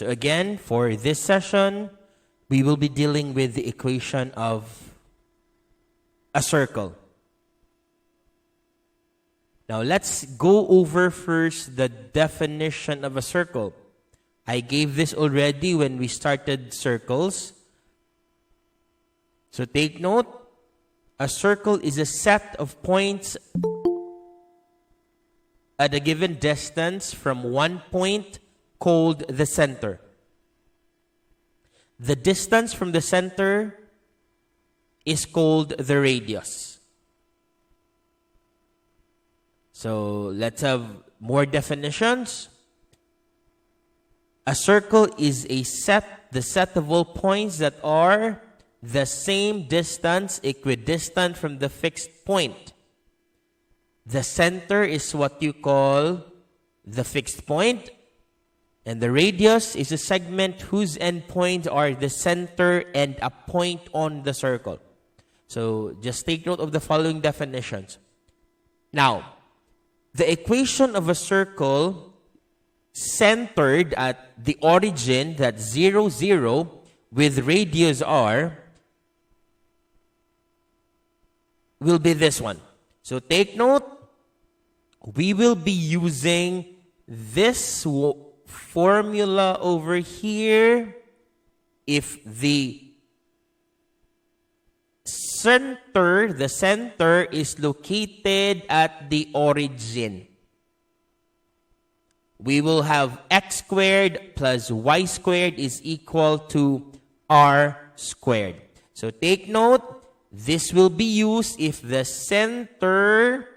So again, for this session, we will be dealing with the equation of a circle. Now let's go over first the definition of a circle. I gave this already when we started circles. So take note, a circle is a set of points at a given distance from one point called the center. The distance from the center is called the radius. So let's have more definitions. A circle is the set of all points that are the same distance, equidistant from the fixed point. The center is what you call the fixed point, and the radius is a segment whose endpoints are the center and a point on the circle. So just take note of the following definitions. Now, the equation of a circle centered at the origin, that's 0, 0, with radius r, will be this one. So take note, we will be using this formula over here if the center is located at the origin. We will have x squared plus y squared is equal to r squared. So take note, this will be used if the center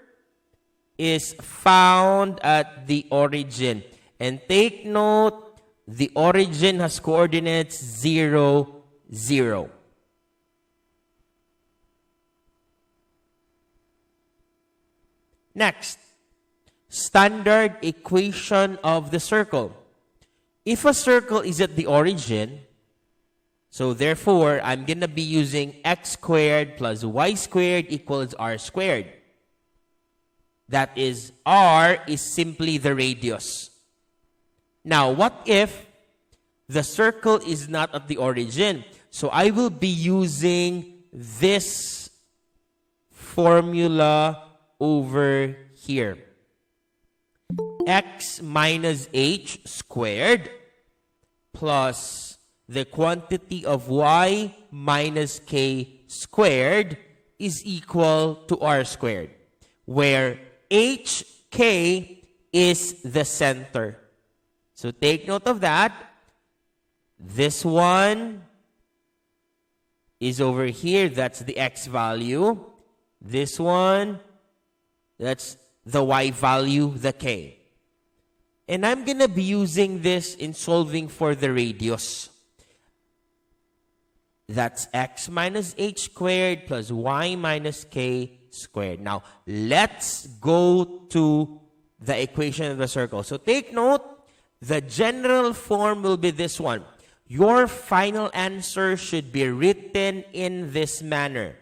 is found at the origin. And take note, the origin has coordinates 0, 0. Next, standard equation of the circle. If a circle is at the origin, so therefore, I'm going to be using x squared plus y squared equals r squared. That is, r is simply the radius. Now, what if the circle is not at the origin? So I will be using this formula over here. X minus h squared plus the quantity of y minus k squared is equal to r squared, where hk is the center. So take note of that. This one is over here. That's the x value. This one, that's the y value, the k. And I'm going to be using this in solving for the radius. That's x minus h squared plus y minus k squared. Now, let's go to the equation of the circle. So take note, the general form will be this one. Your final answer should be written in this manner.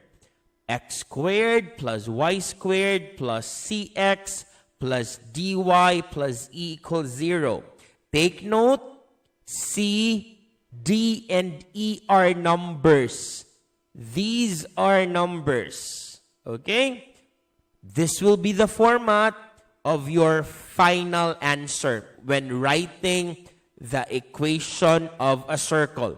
X squared plus y squared plus cx plus dy plus e equals 0. Take note, c, d, and e are numbers. These are numbers. Okay? This will be the format of your final answer when writing the equation of a circle.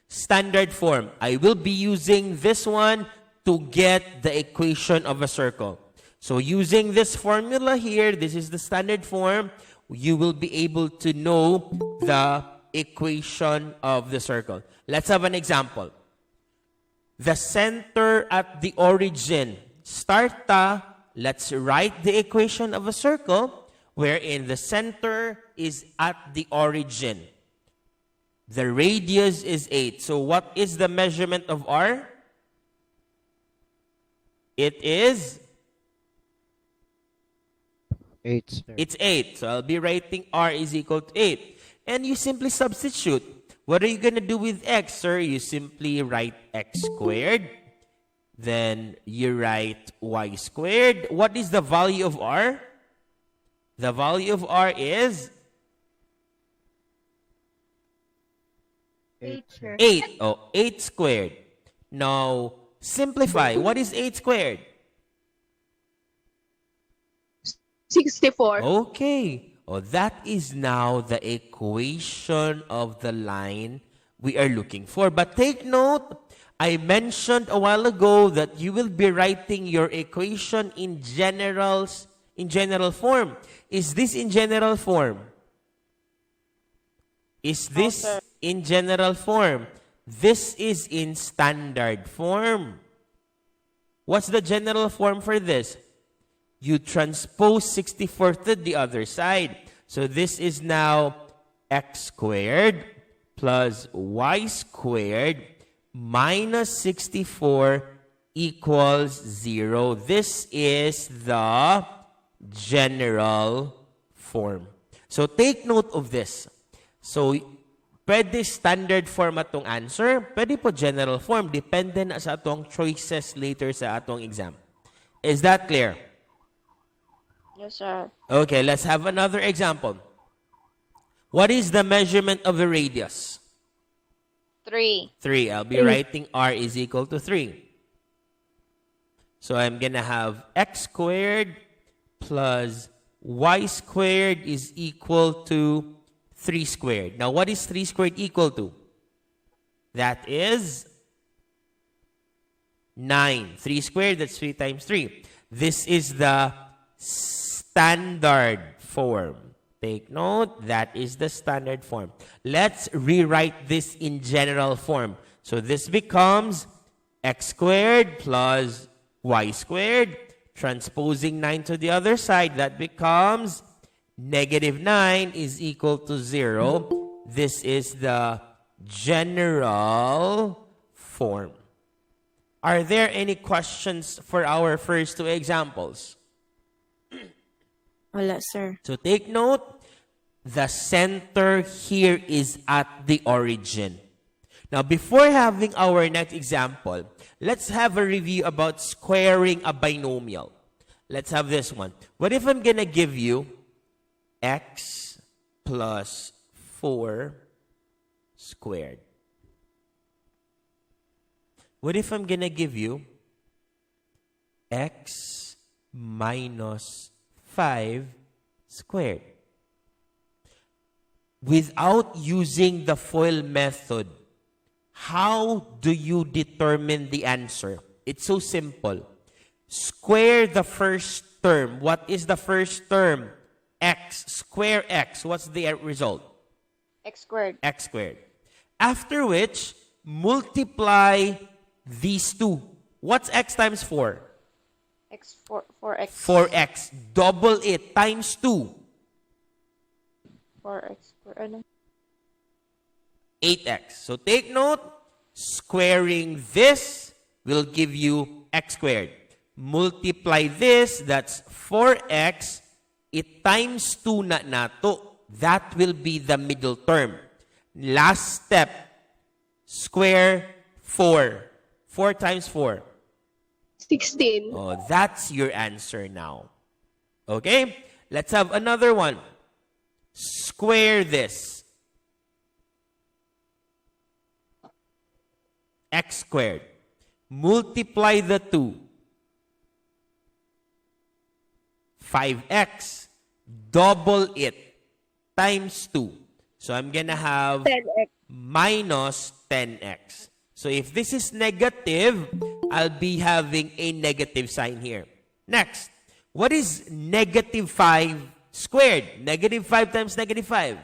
Standard form. I will be using this one to get the equation of a circle. So using this formula here, this is the standard form, you will be able to know the equation of the circle. Let's have an example. The center at the origin. Starta, let's write the equation of a circle wherein the center is at the origin. The radius is 8. So what is the measurement of r? It is 8, sir. It's 8. So I'll be writing r is equal to 8. And you simply substitute. What are you going to do with x, sir? You simply write x squared. Then you write y squared. What is the value of r? The value of r is 8, sir. 8. Oh, 8 squared. Now, simplify. What is 8 squared? 64. Okay. Oh, that is now the equation of the line we are looking for. But take note, I mentioned a while ago that you will be writing your equation in general form. Is this in general form? Is this in general form? This is in standard form. What's the general form for this? You transpose 64 to the other side. So this is now x squared plus y squared minus 64 equals 0. This is the general form. So take note of this. So, pwede standard form atong answer, pwede po general form, depende na sa atong choices later sa atong exam. Is that clear? Yes, sir. Okay, let's have another example. What is the measurement of the radius? 3. 3. I'll be writing r is equal to 3. So I'm gonna have x squared plus y squared is equal to 3 squared. Now, what is 3 squared equal to? That is 9. 3 squared, that's 3 times 3. This is the standard form. Take note, that is the standard form. Let's rewrite this in general form. So this becomes x squared plus y squared. Transposing 9 to the other side, that becomes negative 9 is equal to 0. This is the general form. Are there any questions for our first two examples? Wala, sir. So take note, the center here is at the origin. Now, before having our next example, let's have a review about squaring a binomial. Let's have this one. What if I'm gonna give you x plus 4 squared? What if I'm gonna give you x minus 5 squared? Without using the FOIL method, how do you determine the answer? It's so simple. Square the first term. What is the first term? X. Square x. What's the result? X squared. X squared. After which, multiply these two. What's x times 4? X 4x. 4x. Double it. Times 2. 4x squared. 8x. So take note, squaring this will give you x squared. Multiply this, that's 4x. It times 2 na nato. That will be the middle term. Last step, square 4. 4 times 4. 16. Oh, that's your answer now. Okay? Let's have another one. Square this. X squared. Multiply the 2. 5x. Double it. Times 2. So I'm gonna have 10x. minus 10x. So if this is negative, I'll be having a negative sign here. Next, what is negative 5 squared? Negative 5 times negative 5.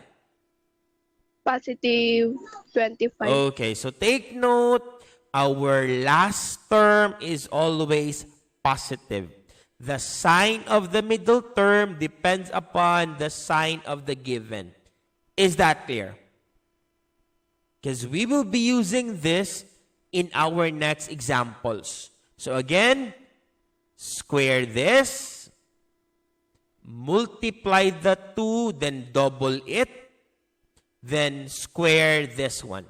Positive 25. Okay, so take note, our last term is always positive. The sign of the middle term depends upon the sign of the given. Is that clear? Because we will be using this in our next examples. So again, square this, multiply the 2, then double it, then square this one.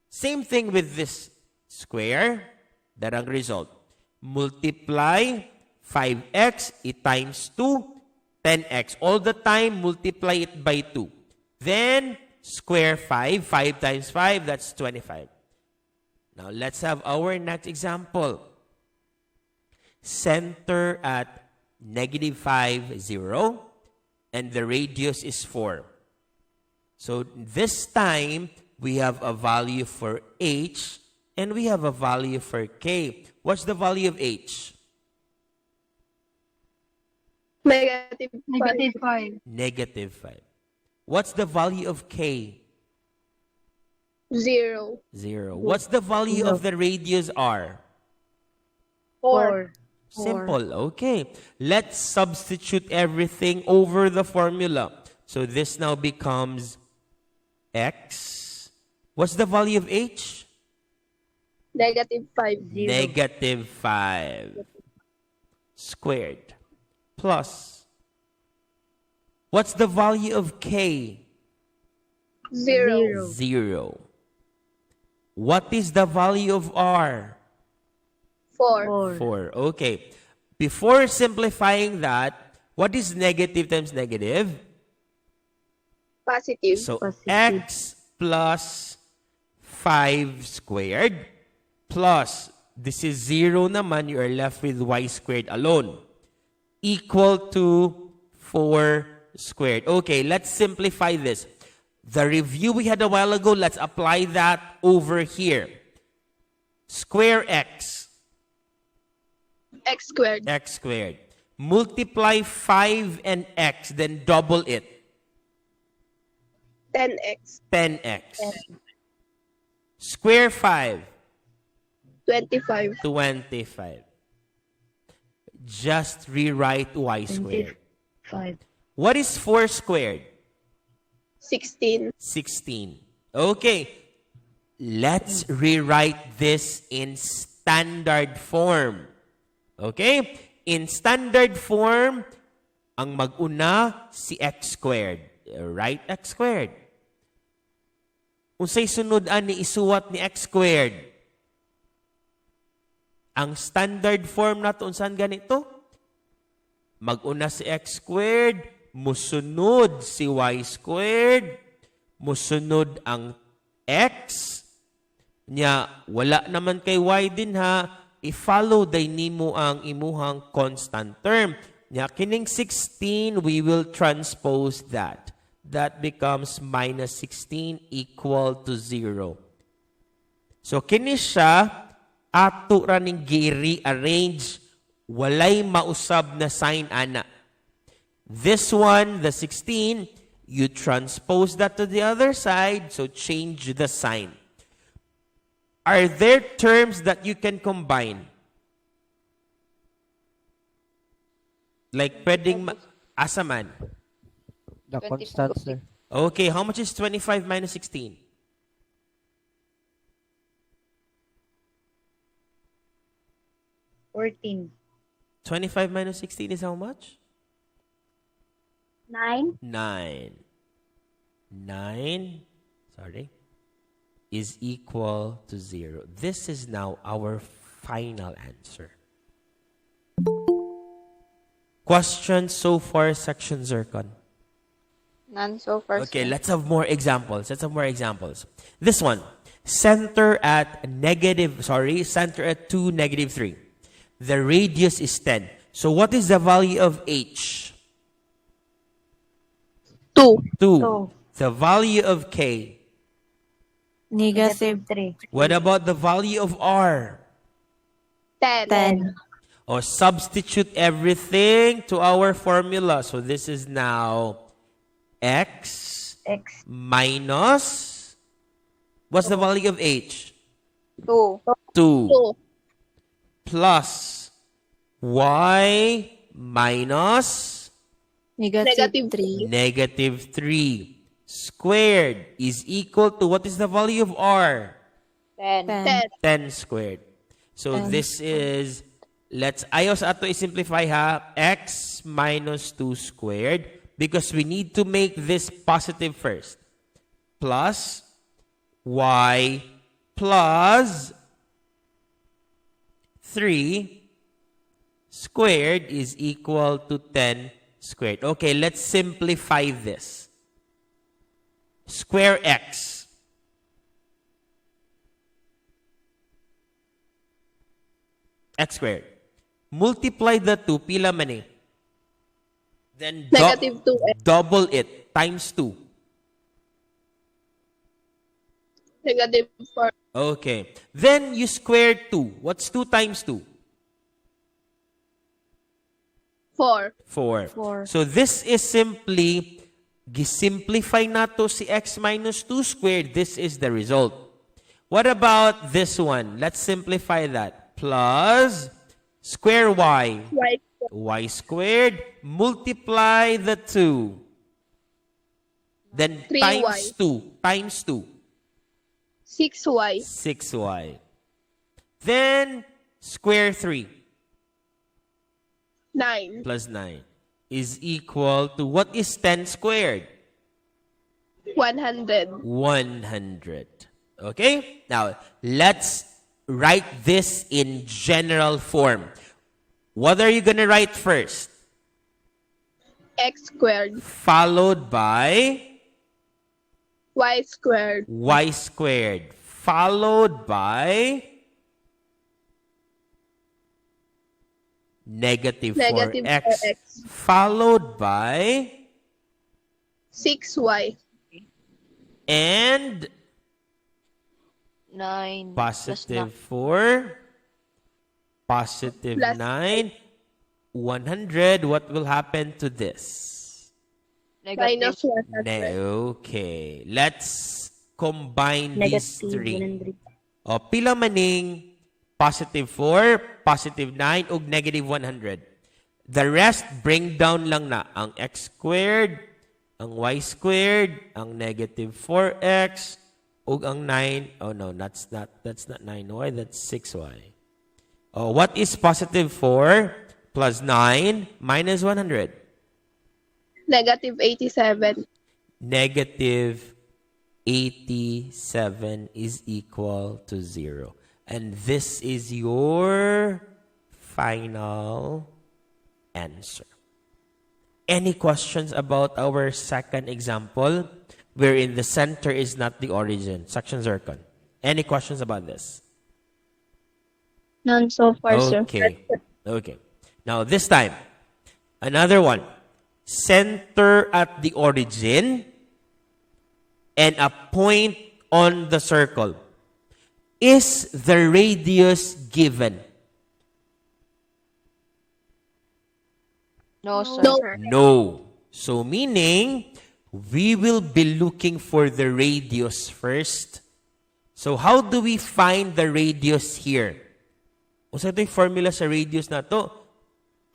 Same thing with this square, that ang result. Multiply 5x, it times 2, 10x. All the time, multiply it by 2. Then, square 5. 5 times 5, that's 25. Now, let's have our next example. Center at -5, 0, and the radius is 4. So, this time, we have a value for h, and we have a value for k. What's the value of h? -5. -5. What's the value of k? 0. 0. What's the value of the radius r? 4. Simple. Okay. Let's substitute everything over the formula. So this now becomes x. What's the value of h? -5. -5 squared plus. What's the value of k? 0. 0. What is the value of r? 4. 4. Okay. Before simplifying that, what is negative times negative? Positive. So, x plus 5 squared plus, this is 0 naman, you are left with y squared alone, equal to 4 squared. Okay, let's simplify this. The review we had a while ago, let's apply that over here. Square x. X squared. X squared. Multiply 5 and x, then double it. 10x. 10x. Square 5. 25. 25. Just rewrite y squared. 5. What is 4 squared? 16. 16. Okay. Let's rewrite this in standard form. Okay? In standard form, ang mag-una si x squared. Right x squared. Unsay sunod ani isuwat ni x squared? Ang standard form nato unsan ganito? Mag-una si x squared, musunod si y squared, musunod ang x, nya wala naman kay y din ha, i-follow day nimo ang imuhang constant term. Nya kining 16, we will transpose that. That becomes -16 equal to 0. So kini siya ato ra ning gi-rearrange, walay mausab na sign ana. This one, the 16, you transpose that to the other side, so change the sign. Are there terms that you can combine? Like pwedeng asa man? The constant, sir. Okay, how much is 25 minus 16? 14. 25 minus 16 is how much? 9. 9. 9, sorry, is equal to 0. This is now our final answer. Questions so far, section Zircon? None so far. Okay, sir. let's have more examples. Let's have more examples. This one, center at center at 2, -3. The radius is 10. So what is the value of h? 2. 2. 2. The value of k? -3. What about the value of r? 10. 10. Or substitute everything to our formula. So this is now x X. minus, what's the value of h? 2. 2 2. plus y minus -3. -3 squared is equal to, what is the value of r? 10. 10. 10 squared. So this is, ayos ato i-simplify ha, x minus 2 squared, because we need to make this positive first, plus y plus 3 squared is equal to 10 squared. Okay, let's simplify this. square x. X squared. Multiply the 2, pila man eh. Then Negative 2x. double it, times 2. Negative 4. Okay. Then you square 2. What's 2 times 2? 4. 4. 4. So this is simply, gisimplify na to si x minus 2 squared. This is the result. What about this one? Let's simplify that. Plus square y. Y. Y squared. Multiply the 2. Then 3y. times 2. Times 2. 6y. 6y. Then square 3 9. plus 9 is equal to, what is 10 squared? 100. 100. Okay? Now, let's write this in general form. What are you going to write first? X squared. Followed by Y squared. y squared. Followed by negative Negative 4x. 4x. Followed by 6y. and 9. positive 4, positive Plus 9, 100. What will happen to this? Minus Negative. 100. Okay. Let's combine these Negative three. 100. O, pila maning positive 4, positive 9, ug negative 100. The rest, bring down lang na. Ang x squared, ang y squared, ang negative 4x, ug ang 9. Oh no, that's not 9y, that's 6y. Oh, what is positive 4 plus 9 minus 100? Negative 87. Negative 87 is equal to 0. And this is your final answer. Any questions about our second example, wherein the center is not the origin? Section zircon. Any questions about this? None so far, sir. Okay. Okay. Now this time, another one. Center at the origin and a point on the circle. Is the radius given? No, sir. No. No. So meaning, we will be looking for the radius first. So how do we find the radius here? Unsa ito yung formula sa radius na to?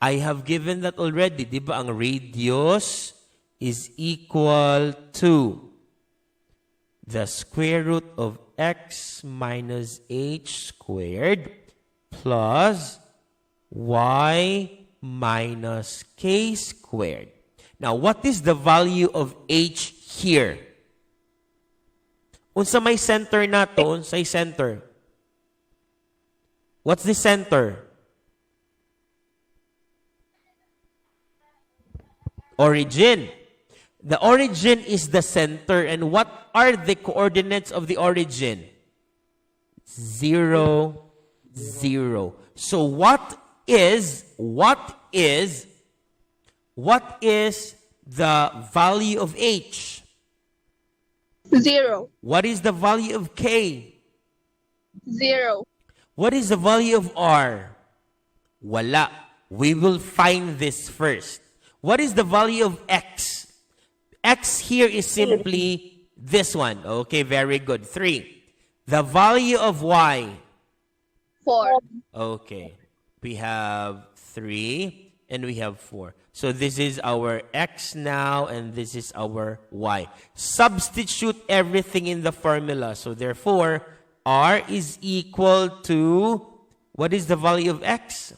I have given that already. Di ba ang radius is equal to the square root of x minus h squared plus y minus k squared. Now, what is the value of h here? Unsa may center na to? Unsay center? What's the center? Origin. The origin is the center. And what are the coordinates of the origin? 0, 0. So what is the value of h? 0. What is the value of k? 0. What is the value of r? Wala. We will find this first. What is the value of x? X here is simply this one. Okay, very good. 3. The value of y? 4. Okay. We have 3 and we have 4. So this is our x now and this is our y. Substitute everything in the formula. So therefore, r is equal to, what is the value of x?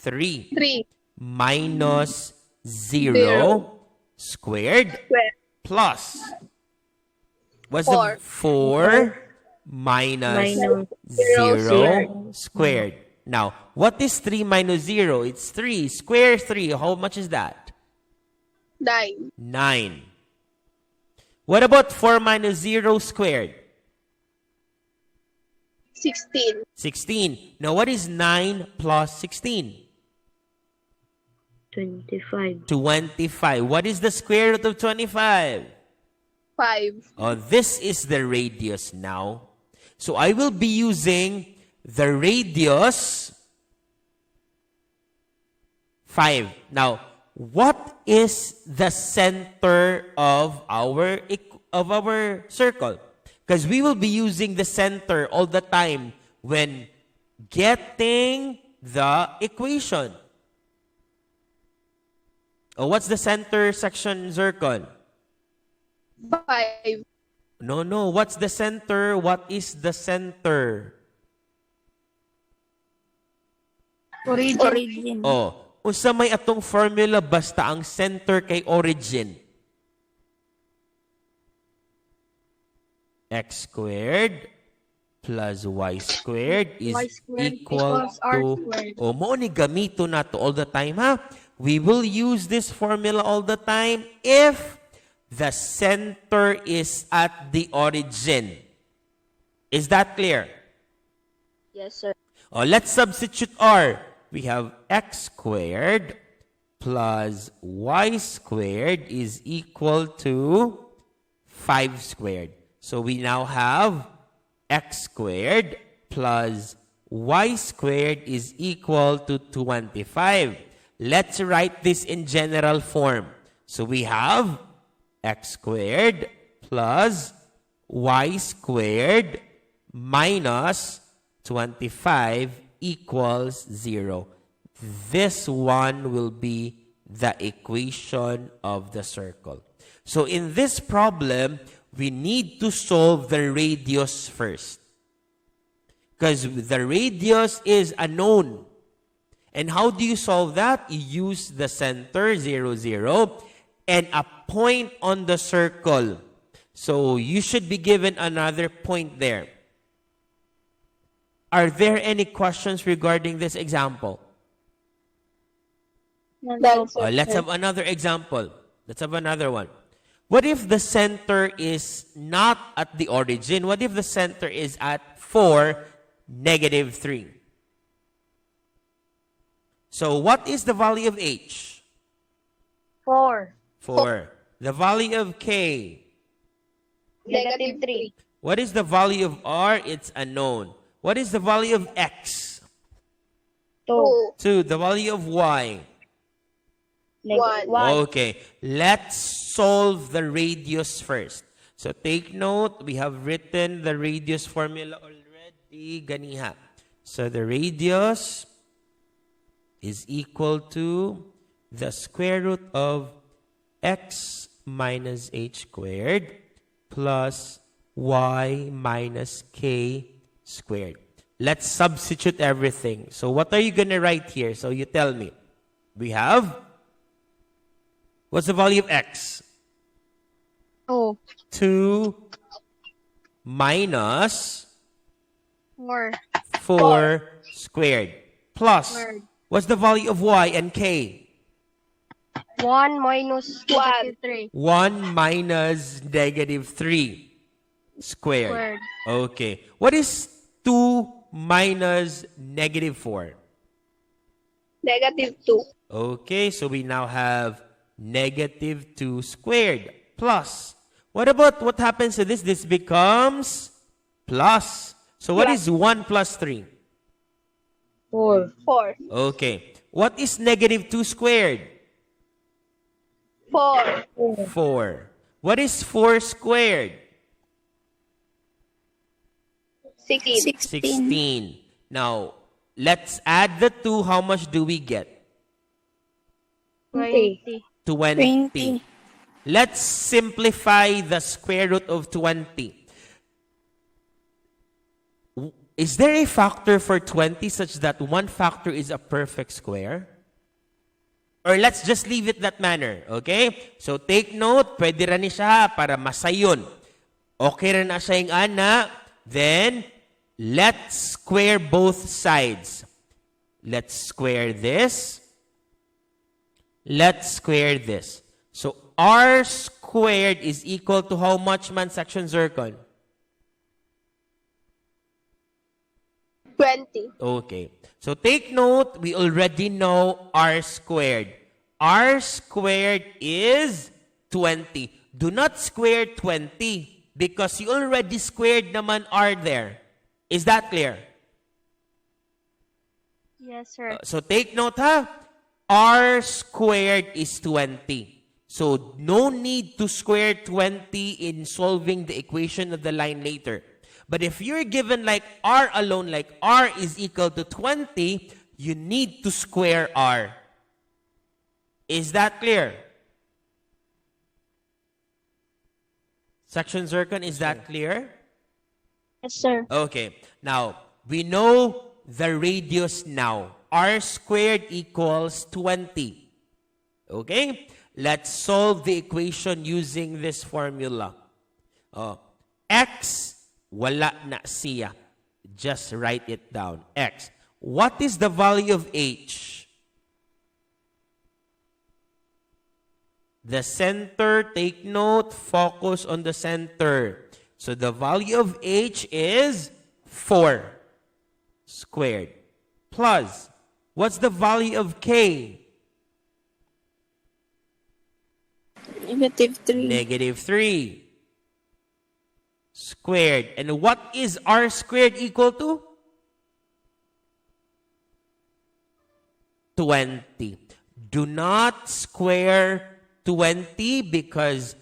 3. 3. Minus 0 Zero. squared Square. plus, what's Four. the 4 minus Minus 0 squared. Now, what is 3 minus 0? It's 3. Square 3. How much is that? 9. 9. What about 4 minus 0 squared? 16. 16. Now, what is 9 plus 16? 25. 25. What is the square root of 25? 5. Oh, this is the radius now. So I will be using the radius 5. Now, what is the center of our circle? Because we will be using the center all the time when getting the equation. Oh, what's the center section circle? 5. No. What's the center? What is the center? Origin. Oh, unsa may atong formula basta ang center kay origin? X squared plus y squared is equal to... Oh, mo ni gamito na to all the time, ha? We will use this formula all the time if the center is at the origin. Is that clear? Yes, sir. Oh, let's substitute R. We have x squared plus y squared is equal to 5 squared. So we now have x squared plus y squared is equal to 25. Let's write this in general form. So we have x squared plus y squared minus 25 equals 0. This one will be the equation of the circle. So in this problem, we need to solve the radius first. Because the radius is unknown. And how do you solve that? You use the center, 0, 0, and a point on the circle. So you should be given another point there. Are there any questions regarding this example? Let's have another example. Let's have another one. What if the center is not at the origin? What if the center is at 4, negative 3? So what is the value of h? 4. 4. The value of k? Negative 3. What is the value of r? It's unknown. What is the value of x? 2. 2. The value of y? 1. Okay. Let's solve the radius first. So take note, we have written the radius formula already. Ganiha. So the radius is equal to the square root of x minus h squared plus y minus k squared. Let's substitute everything. So what are you going to write here? So you tell me. We have, what's the value of x? 2. 2 minus 4. 4 squared plus, Squared. what's the value of y and k? 1 minus negative 3. 1 minus negative 3 squared. Squared. Okay. What is 2 minus negative 4? Negative 2. Okay, so we now have negative 2 squared plus. What about what happens to this? This becomes plus. So what is 1 plus 3? 4. Okay. What is negative 2 squared? 4. 4. What is 4 squared? 16. 16. Now, let's add the 2. How much do we get? 20. 20. Let's simplify the square root of 20. Is there a factor for 20 such that one factor is a perfect square? Or let's just leave it that manner, okay? So take note, pwede rin siya para masayon. Okay rin na siya yung ana. Then, let's square both sides. Let's square this. Let's square this. So, r squared is equal to how much man, section zircon? 20. Okay. So take note, we already know r squared. R squared is 20. Do not square 20 because you already squared naman r there. Is that clear? Yes, sir. So take note ha. R squared is 20. So no need to square 20 in solving the equation of the line later. But if you're given like r alone, like r is equal to 20, you need to square r. Is that clear? Section zircon, is that clear? Yes, sir. Okay. Now, we know the radius now. R squared equals 20. Okay? Let's solve the equation using this formula. X, wala na siya. Just write it down. X. What is the value of H? The center, take note, focus on the center. So the value of H is 4 squared. Plus, what's the value of K? -3. Negative 3 squared. And what is R squared equal to? 20. Do not square 20 because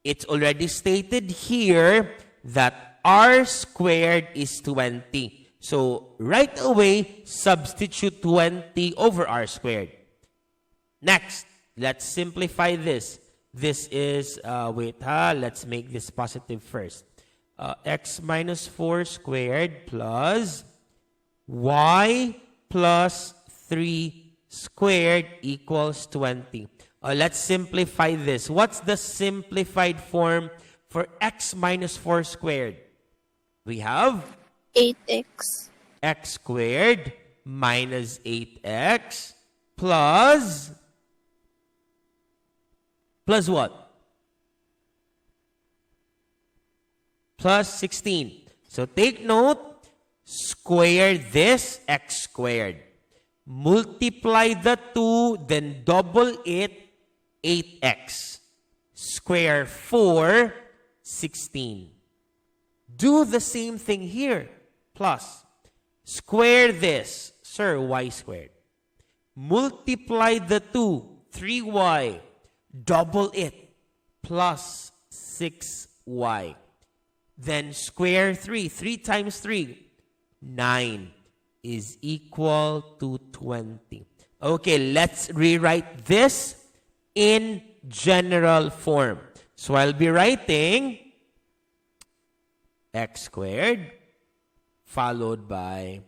it's already stated here that R squared is 20. So right away, substitute 20 over R squared. Next, let's simplify this. This is, let's make this positive first. X minus 4 squared plus y plus 3 squared equals 20. Let's simplify this. What's the simplified form for x minus 4 squared? We have 8x. x squared minus 8x plus what? Plus 16. So take note, square this x squared. Multiply the 2, then double it, 8x. Square 4, 16. Do the same thing here. Plus, square this. Sir, y squared. Multiply the 2, 3y. Double it. Plus 6y. Then square 3. 3 times 3. 9 is equal to 20. Okay, let's rewrite this in general form. So I'll be writing x squared followed by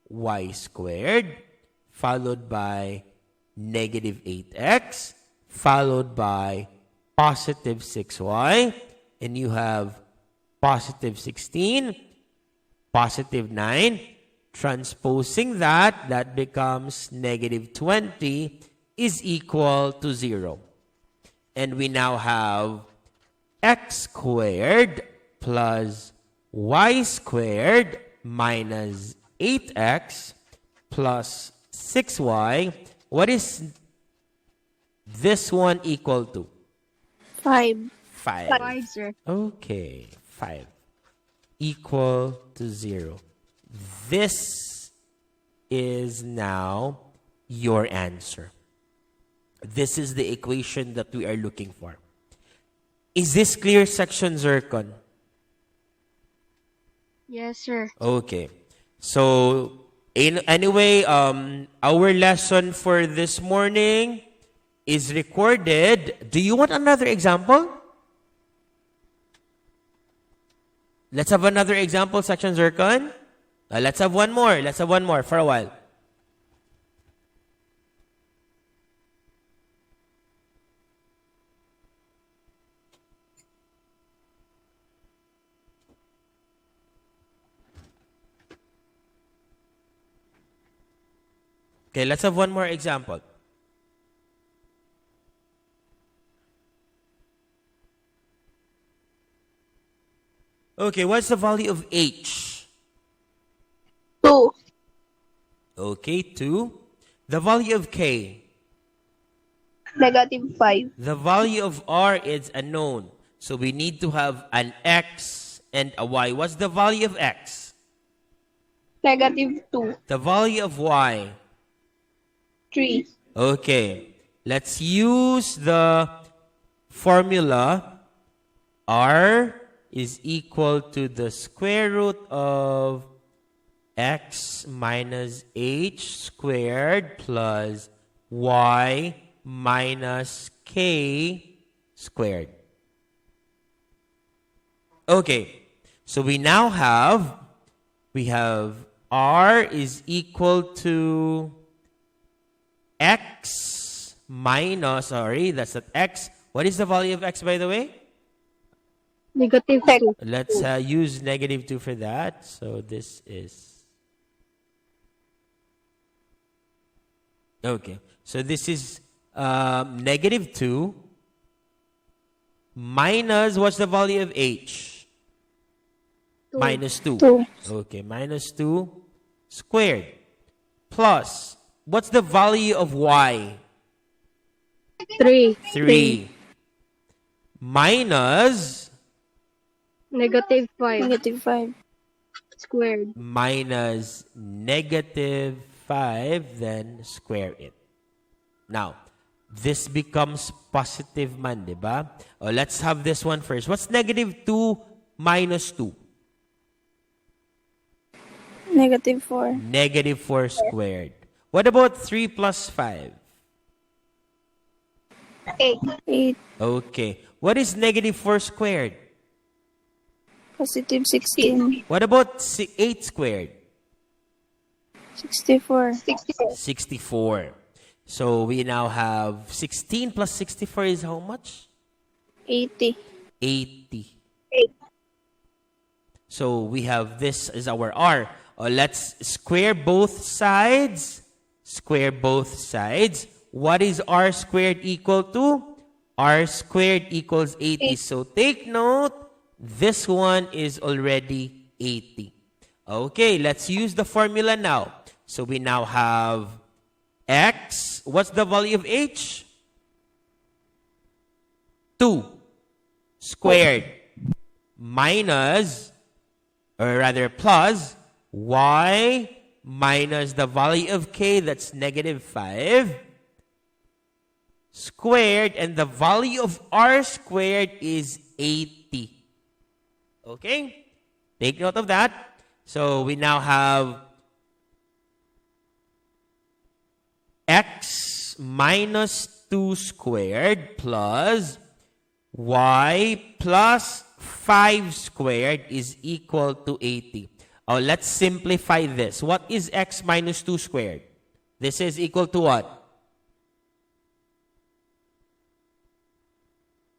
y squared followed by negative 8x followed by positive 6y, and you have positive 16, positive 9. Transposing that becomes negative 20 is equal to 0. And we now have x squared plus y squared minus 8x plus 6y. What is this one equal to? 5. 5. 5, sir. Okay, 5 equal to 0. This is now your answer. This is the equation that we are looking for. Is this clear, section zircon? Yes, sir. Okay. So, anyway, our lesson for this morning is recorded. Do you want another example? Let's have another example, section zircon. Let's have one more. Let's have one more for a while. Okay, let's have one more example. Okay, what's the value of h? 2. Okay, 2. The value of k? Negative 5. The value of r is unknown. So we need to have an x and a y. What's the value of x? Negative 2. The value of y? 3. Okay, let's use the formula. R is equal to the square root of x minus h squared plus y minus k squared. Okay, so we now have, r is equal to x minus, that's at x. What is the value of x, by the way? Negative 2. Let's use negative 2 for that. So this is... Okay. So this is negative 2 minus, what's the value of h? Minus 2. 2. Okay, minus 2 squared. Plus, what's the value of y? 3. 3. Minus... Negative 5. Negative 5. Squared. minus negative 5, then square it. Now, this becomes positive man, di ba? Oh, let's have this one first. What's negative 2 minus 2? Negative 4. Negative 4 squared. What about 3 plus 5? 8. 8. Okay. What is negative 4 squared? Positive 16. What about 8 squared? 64. 64. 64. So we now have 16 plus 64 is how much? 80. 80. 8. So we have this as our r. Let's square both sides. Square both sides. What is r squared equal to? R squared equals 80. So take note, this one is already 80. Okay, let's use the formula now. So we now have x. What's the value of h? 2 squared minus, or rather plus, y minus the value of k, that's negative 5, squared, and the value of r squared is 80. Okay? Take note of that. So we now have x minus 2 squared plus y plus 5 squared is equal to 80. Let's simplify this. What is x minus 2 squared? This is equal to what?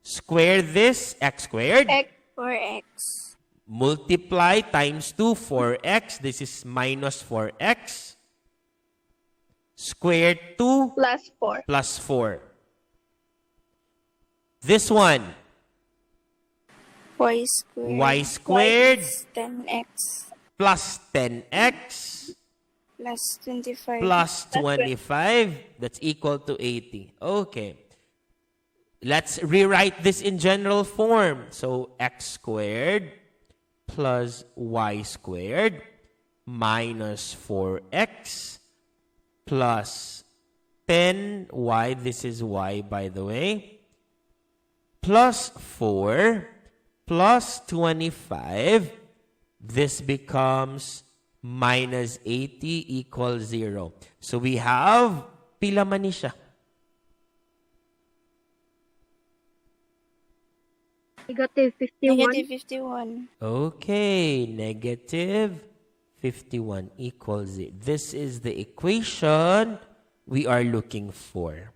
Square this, x squared. X or x. Multiply times 2, 4x. This is minus 4x. Square 2 Plus 4. plus 4. This one, Y squared. y squared Plus 10x. plus 10x Plus 25. plus 25. That's equal to 80. Okay. Let's rewrite this in general form. So x squared plus y squared minus 4x plus 10y, this is y by the way, plus 4 plus 25, this becomes minus 80 equals 0. So we have, pila man ni siya? Negative 51. Negative 51. Okay, negative 51 equals it. This is the equation we are looking for.